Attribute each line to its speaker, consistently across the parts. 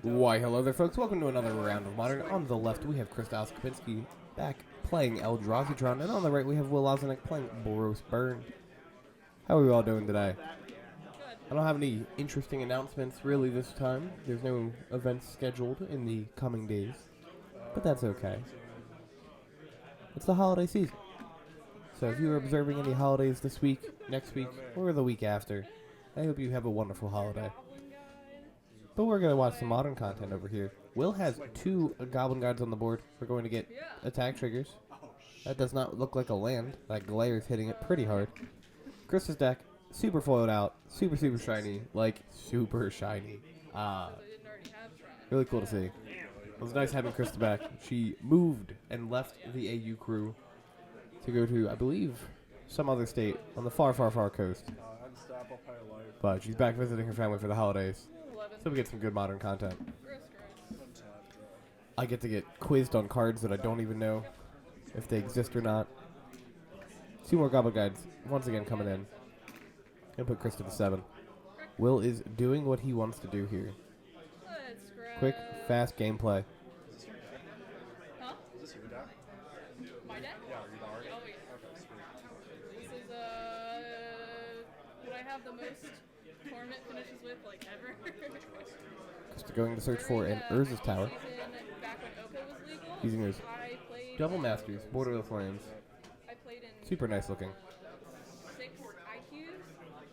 Speaker 1: Why, hello there, folks. Welcome to another round of Modern. On the left, we have Krista back playing Eldrazi Tron, and on the right, we have Will Osnick playing Boros Burn. How are we all doing today? I don't have any interesting announcements really this time. There's no events scheduled in the coming days, but that's okay. It's the holiday season. So if you're observing any holidays this week, next week, or the week after, I hope you have a wonderful holiday. But we're going to watch some modern content over here. Will has 2 Goblin Guards on the board. We're going to get attack triggers. That does not look like a land. That glare is hitting it pretty hard. Krista's deck, super foiled out, super shiny, like super shiny. Really cool to see. It was nice having Krista back. She moved and left the AU crew to go to, I believe, some other state on the far coast. But she's back visiting her family for the holidays. So we get some good modern content. I get to get quizzed on cards that I don't even know if they exist or not. 2 more Goblin Guides once again coming in. Gonna put Krista to 7. Will is doing what he wants to do here. Quick, fast gameplay.
Speaker 2: Huh? Is this your deck? My deck?
Speaker 3: Yeah, are you borrowing?
Speaker 2: Oh, yeah.
Speaker 3: Okay, sweet.
Speaker 2: This is, what I have the most tournament finishes with, like, ever.
Speaker 1: Krista going to search for an Urza's Tower.
Speaker 2: Back when Oka was legal,
Speaker 1: Using his
Speaker 2: I played
Speaker 1: Double Masters, Border of Flames.
Speaker 2: I played in
Speaker 1: Super nice looking.
Speaker 2: 6 IQs,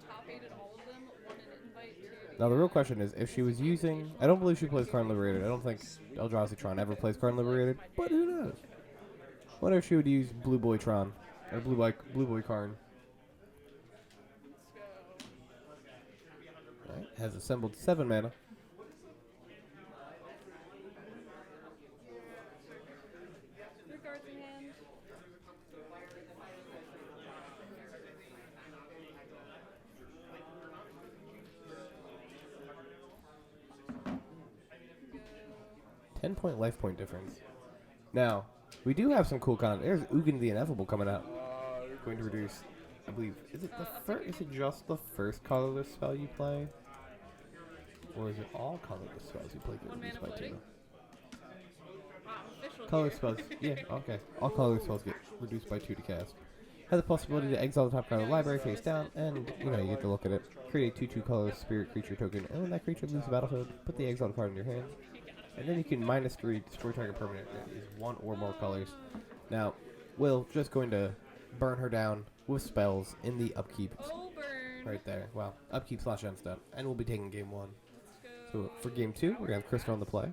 Speaker 2: top 8 at all of them, won an invite to
Speaker 1: Now the real question is, if she was using... I don't believe she plays Karn Liberated. I don't think Eldrazi Tron ever plays Karn Liberated. But who knows? What if she would use Blue Boy Tron? Or Blue Boy Karn. Alright, has assembled 7 mana.
Speaker 2: cards in hand.
Speaker 1: Good. 10-point life point difference. Now, we do have some cool content. There's Ugin the Ineffable coming out. Going to reduce, I believe, is it the first? Is it just the first colorless spell you play, or is it all colorless spells you play get reduced by 2? Color spells, yeah, okay. All colorless spells get reduced by 2 to cast. Has the possibility to exile the top card of the library face down, and you get to look at it. Create a 2/2 colorless spirit creature token, and when that creature leaves the battlefield, put the exiled card in your hand. And then you can -3 destroy target permanent that is 1 or more colors. Now, Will just going to burn her down with spells in the upkeep. Right there. Wow. Upkeep / end step. And we'll be taking game 1. So for game 2, we're going to have Krista on the play.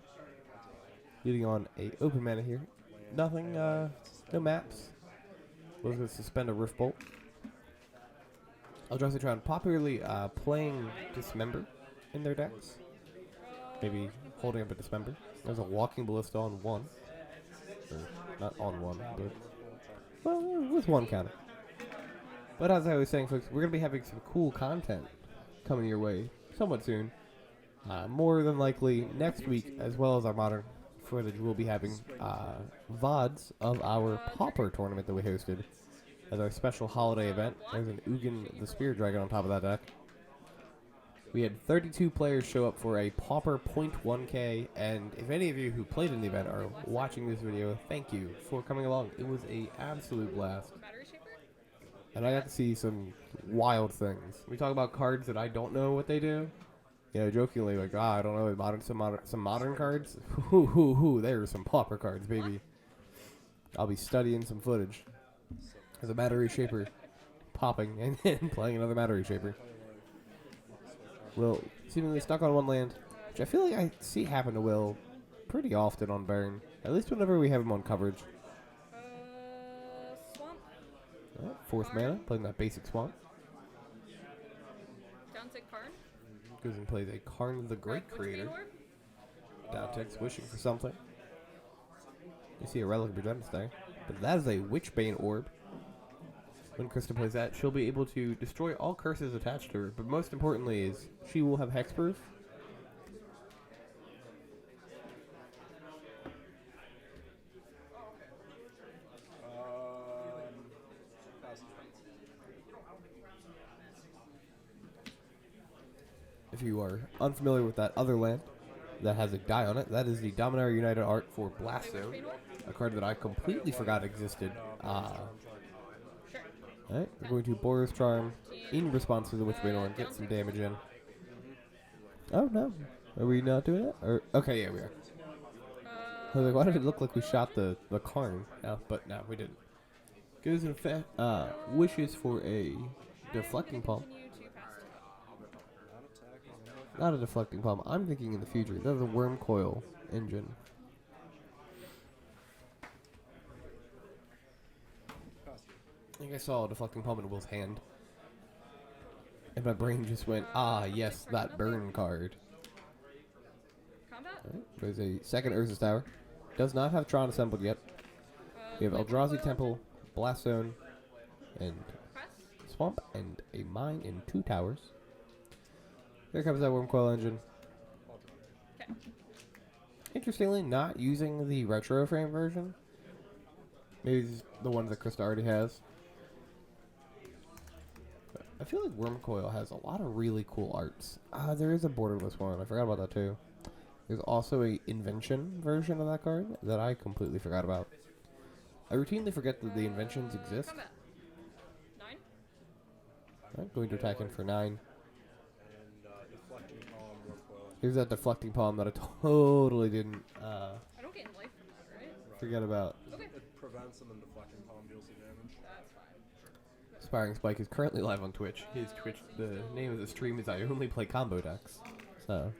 Speaker 1: Leading on a open mana here. Nothing, no maps. We're going to suspend a Rift Bolt. Eldrazi Tron popularly playing Dismember in their decks. Maybe holding up a Dismember. There's a Walking Ballista on 1. Or not on 1, but well, with 1 counter. But as I was saying, folks, we're going to be having some cool content coming your way somewhat soon. More than likely next week, as well as our modern footage, we'll be having VODs of our Pauper tournament that we hosted as our special holiday event. There's an Ugin the Spirit Dragon on top of that deck. We had 32 players show up for a Pauper 0.1k, and if any of you who played in the event are watching this video, thank you for coming along. It was an absolute blast. And I got to see some wild things. We talk about cards that I don't know what they do. Jokingly, like, I don't know, some modern cards. There are some Pauper cards, baby. I'll be studying some footage as a Battery Shaper popping and then playing another Battery Shaper. Will seemingly stuck on 1 land, which I feel like I see happen to Will pretty often on Burn. At least whenever we have him on coverage.
Speaker 2: Swamp.
Speaker 1: 4th mana, playing that basic Swamp.
Speaker 2: Downtick Karn.
Speaker 1: Goes and plays a Karn the Great Creator. Downtick's wishing for something. You see a Relic of Regenerates there. But that is a Witchbane Orb. When Krista plays that, she'll be able to destroy all curses attached to her. But most importantly is, she will have Hexproof. If you are unfamiliar with that other land, that has a die on it. That is the Dominaria United art for Blast Zone, a card that I completely forgot existed.
Speaker 2: Sure.
Speaker 1: Alright, we're going to Boros Charm in response to the Witch Bane and get some damage in. Oh no. Are we not doing it? Or okay, yeah, we are. I was like, why did it look like we shot the Karn? No, but no, we didn't. Goes in effect, wishes for a deflecting palm.
Speaker 2: Continue to pass to
Speaker 1: Not a deflecting palm. I'm thinking in the future. That's a worm coil engine. I think I saw a deflecting palm in Will's hand. And my brain just went, ah, yes, that burn card.
Speaker 2: combat.
Speaker 1: Alright, there's a second Urza's Tower. Does not have Tron assembled yet. We have Eldrazi Temple, Blast Zone, and
Speaker 2: Press.
Speaker 1: Swamp, and a mine in 2 towers. Here comes that worm coil engine.
Speaker 2: Okay.
Speaker 1: Interestingly, not using the retro frame version. Maybe this is the one that Krista already has. But I feel like Wormcoil has a lot of really cool arts. There is a borderless one. I forgot about that too. There's also a invention version of that card that I completely forgot about. I routinely forget that the inventions exist.
Speaker 2: Combat. 9.
Speaker 1: Alright, going to attack in for 9.
Speaker 3: Deflecting palm, wormcoil.
Speaker 1: Here's that deflecting palm that I totally didn't
Speaker 2: I don't gain life from that, right?
Speaker 1: forget about.
Speaker 2: Okay.
Speaker 3: It prevents and then deflecting palm deals you damage.
Speaker 2: That's fine.
Speaker 1: Aspiring Spike is currently live on Twitch. His Twitch, the name of the stream is I Only Play Combo Decks. So,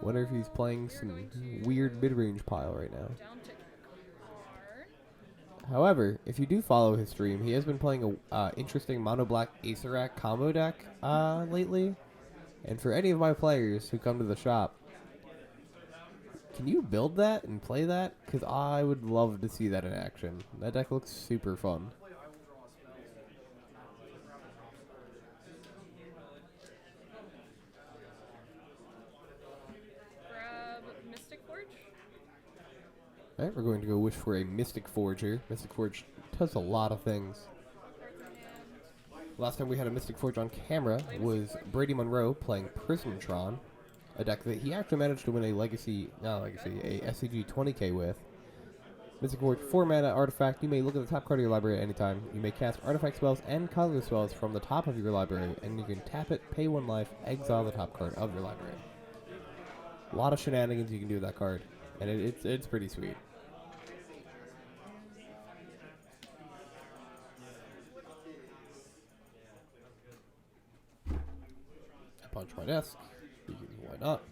Speaker 1: wonder if he's playing some weird mid-range pile right now.
Speaker 2: Down to Karn.
Speaker 1: However, if you do follow his stream, he has been playing a interesting mono black Acerach combo deck lately. And for any of my players who come to the shop, can you build that and play that? Because I would love to see that in action. That deck looks super fun.
Speaker 2: Grab Mystic Forge.
Speaker 1: Alright, we're going to go wish for a Mystic Forge here. Mystic Forge does a lot of things.
Speaker 2: Cards in hand.
Speaker 1: Last time we had a Mystic Forge on camera was Brady Monroe playing Prism Tron, a deck that he actually managed to win a a SCG 20k with. Mystic Forge, 4 mana artifact. You may look at the top card of your library at any time. You may cast artifact spells and color spells from the top of your library, and you can tap it, pay 1 life, exile the top card of your library. A lot of shenanigans you can do with that card, and it's pretty sweet. I punch my desk. Why not?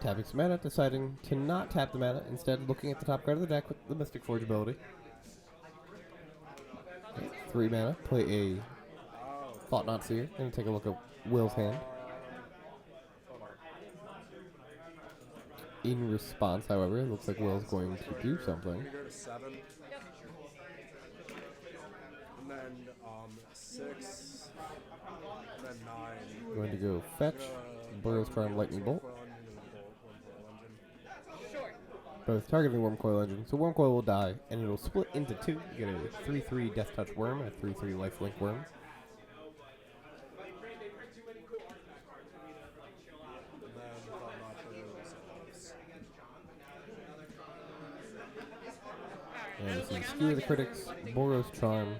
Speaker 1: Tapping some mana, deciding to not tap the mana, instead looking at the top card of the deck with the Mystic Forge ability. 3 mana, play a Thought Not Seer, and take a look at Will's hand. In response, however, it looks like Will's going to do something.
Speaker 3: You go to 7. And then 6. And then 9.
Speaker 1: Going to go fetch, Boros Tron Lightning Bolt.
Speaker 2: Sure.
Speaker 1: Both targeting Wormcoil Engine. So Wormcoil will die, and it'll split into 2. You get a 3/3 Death Touch Worm and a 3/3 Lifelink Worm. And some Skewer the Critics, Boros Charm,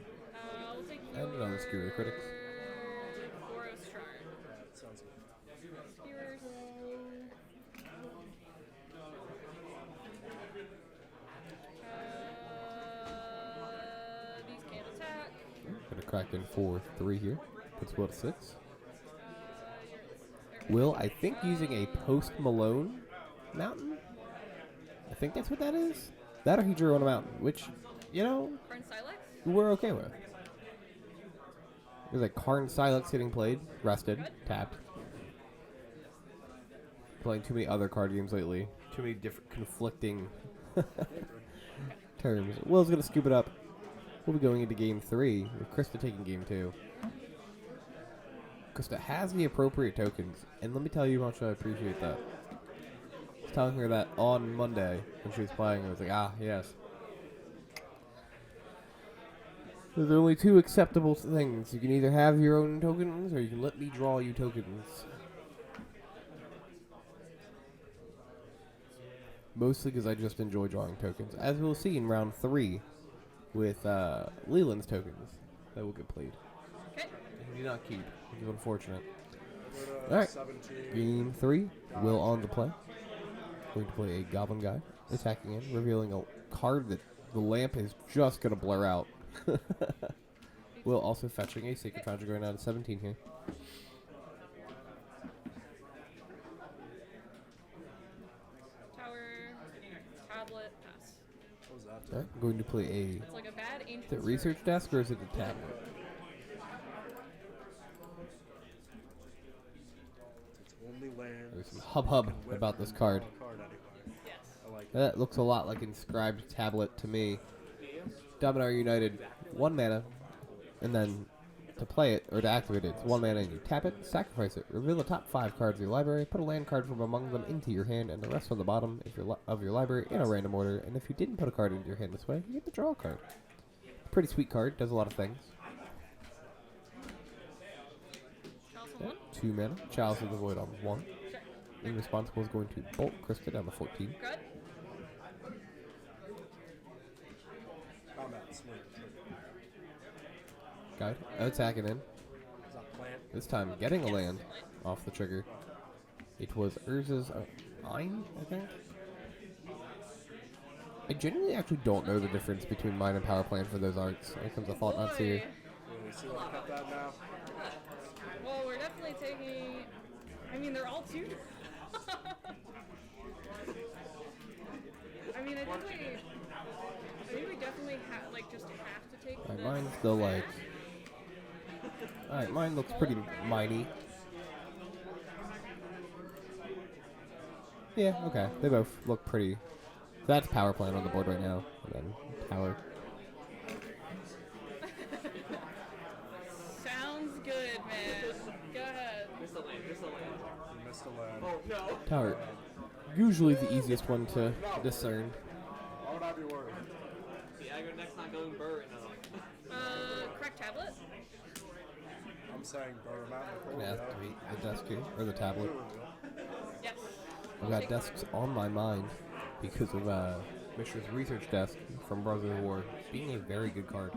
Speaker 2: We'll take
Speaker 1: and another Skewer the Critics.
Speaker 2: Boros Charm.
Speaker 3: Sounds good.
Speaker 2: Skewers. These can't attack.
Speaker 1: Gonna crack in for 3 here. Puts Will to 6. Will, I think, using a Post Malone Mountain? I think that's what that is. That or he drew on a mountain, which, you know,
Speaker 2: Karn Silex.
Speaker 1: we're okay with. There's like Karn Silex getting played, rested, tapped. Playing too many other card games lately. Too many different conflicting terms. Will's gonna scoop it up. We'll be going into game 3 with Krista taking game 2. Krista has the appropriate tokens, and let me tell you how much I appreciate that. I was telling her that on Monday when she was playing. I was like, ah, yes. There's only 2 acceptable things. You can either have your own tokens, or you can let me draw you tokens. Mostly because I just enjoy drawing tokens. As we'll see in round 3 with Leland's tokens that will get played.
Speaker 2: Okay.
Speaker 1: He did not keep, which is unfortunate.
Speaker 3: Go to
Speaker 1: Alright.
Speaker 3: 17.
Speaker 1: Game 3, Will on the play. Going to play a Goblin Guy, attacking in, revealing a card that the lamp is just going to blur out. Will also fetching a Sacred Foundry, going down to 17 here.
Speaker 2: Tower, tablet, pass.
Speaker 3: What was that?
Speaker 1: Alright, going to play a...
Speaker 2: It's like a bad ancient.
Speaker 1: Is it research desk or is it the tablet?
Speaker 3: It's only land.
Speaker 1: There's some hub about this card.
Speaker 3: Anyway.
Speaker 2: Yes.
Speaker 3: I like it.
Speaker 1: That looks a lot like inscribed tablet to me. Dominar United, 1 mana, and then to play it, or to activate it, it's 1 mana and you tap it, sacrifice it, reveal the top 5 cards of your library, put a land card from among them into your hand, and the rest on the bottom of your library in a random order, and if you didn't put a card into your hand this way, you get to draw a card. Pretty sweet card, does a lot of things.
Speaker 2: Chalice on
Speaker 1: Yeah,
Speaker 2: 1.
Speaker 1: 2 mana, Chalice of the Void on 1.
Speaker 2: Sure.
Speaker 1: In response, is going to bolt Krista down to 14.
Speaker 2: Good.
Speaker 3: Combat, swing.
Speaker 1: Guide, attacking in.
Speaker 3: Is that plant?
Speaker 1: This time getting a
Speaker 2: Yes.
Speaker 1: land off the trigger. It was Urza's Mine, I think. I genuinely actually don't know the difference between Mine and Power Plant for those arts. Here comes a Thought Not Seer.
Speaker 2: Boy.
Speaker 3: We see what cut that now.
Speaker 2: Well, we're definitely taking. I mean, they're all 2. I mean, I think we definitely just have to take.
Speaker 1: Alright,
Speaker 2: this.
Speaker 1: mine's still like... Alright, mine looks pretty miney. Yeah, okay. They both look pretty... That's Power Plant on the board right now. And then Tower.
Speaker 2: Sounds good, man. Go ahead.
Speaker 3: You missed a land.
Speaker 4: Oh, no.
Speaker 1: Tower. Usually the easiest one to discern.
Speaker 3: Why would I be worried?
Speaker 4: The aggro deck's not going burr right now.
Speaker 2: Correct tablet.
Speaker 3: I'm saying burn them out.
Speaker 1: I'm gonna have to beat the desk here, or the tablet.
Speaker 2: Yes.
Speaker 1: I've got desks on my mind because of Mishra's research desk from Brothers of War being a very good card.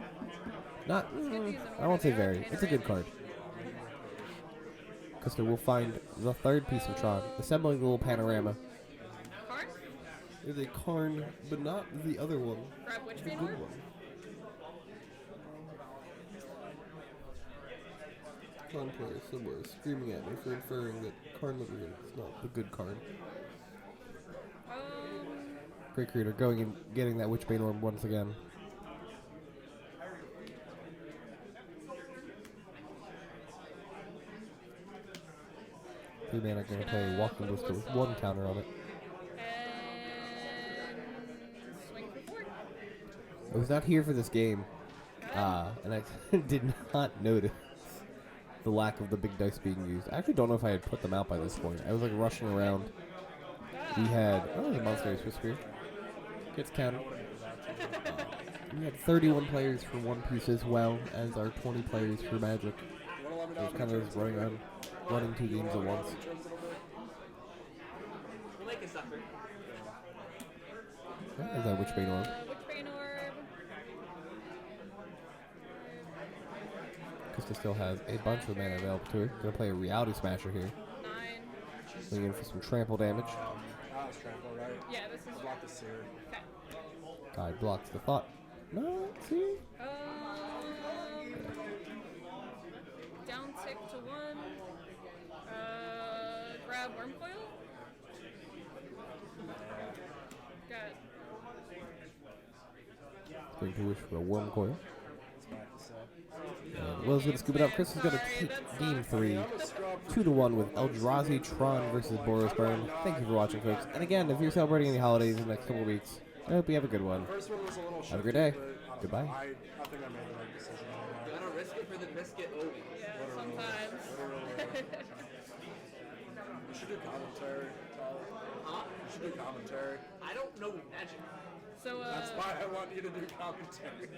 Speaker 1: Not, I won't say very. It's a good card. Krista will find the 3rd piece of Tron, assembling the little panorama.
Speaker 2: Card.
Speaker 1: There's a Karn, but not the other one.
Speaker 2: Grab which
Speaker 1: The
Speaker 2: one?
Speaker 1: good one. Karn player somewhere screaming at me for inferring that Karn Liberator is not the good Karn. Great Creator going and getting that Witchbane Orb once again. Three mana gonna play Walking Ballista with 1 counter on it.
Speaker 2: And swing for 4.
Speaker 1: I was not here for this game, and I did not notice the lack of the big dice being used. I actually don't know if I had put them out by this point. I was like rushing around. We had the Monster Ace Whisper gets countered. We had 31 players for One Piece as well as our 20 players for Magic. It was kind of just running around, running 2 games at once.
Speaker 4: We'll make it suffer.
Speaker 1: Is that Witchbane Orb?
Speaker 2: Witchbane Orb.
Speaker 1: Krista still has a bunch of mana available to her. Gonna play a Reality Smasher here.
Speaker 2: 9.
Speaker 1: Going in for some trample damage.
Speaker 3: That was trample, right?
Speaker 2: Yeah, this is.
Speaker 3: Block the seer.
Speaker 2: Okay.
Speaker 1: Guide blocks the thought. No, see?
Speaker 2: Down tick to 1. Grab Worm Coil. Got
Speaker 1: Going to wish for a Worm Coil.
Speaker 3: It's back to set.
Speaker 1: And Will's gonna scoop it up. Chris is gonna take game 3. 2-1 with Eldrazi Tron versus Boros Burn. Thank you for watching, folks. And again, if you're celebrating any holidays in the next couple of weeks, I hope you have a good one.
Speaker 3: First one was a little
Speaker 1: Have a great
Speaker 3: shaky,
Speaker 1: day.
Speaker 3: but,
Speaker 1: Goodbye.
Speaker 3: I think I made the right decision on that.
Speaker 4: Gotta risk it for the biscuit. Oh.
Speaker 2: yeah, sometimes.
Speaker 3: You should do commentary, Tyler.
Speaker 4: Huh?
Speaker 3: You should do commentary.
Speaker 4: I don't know magic.
Speaker 2: So,
Speaker 3: That's why I want you to do commentary.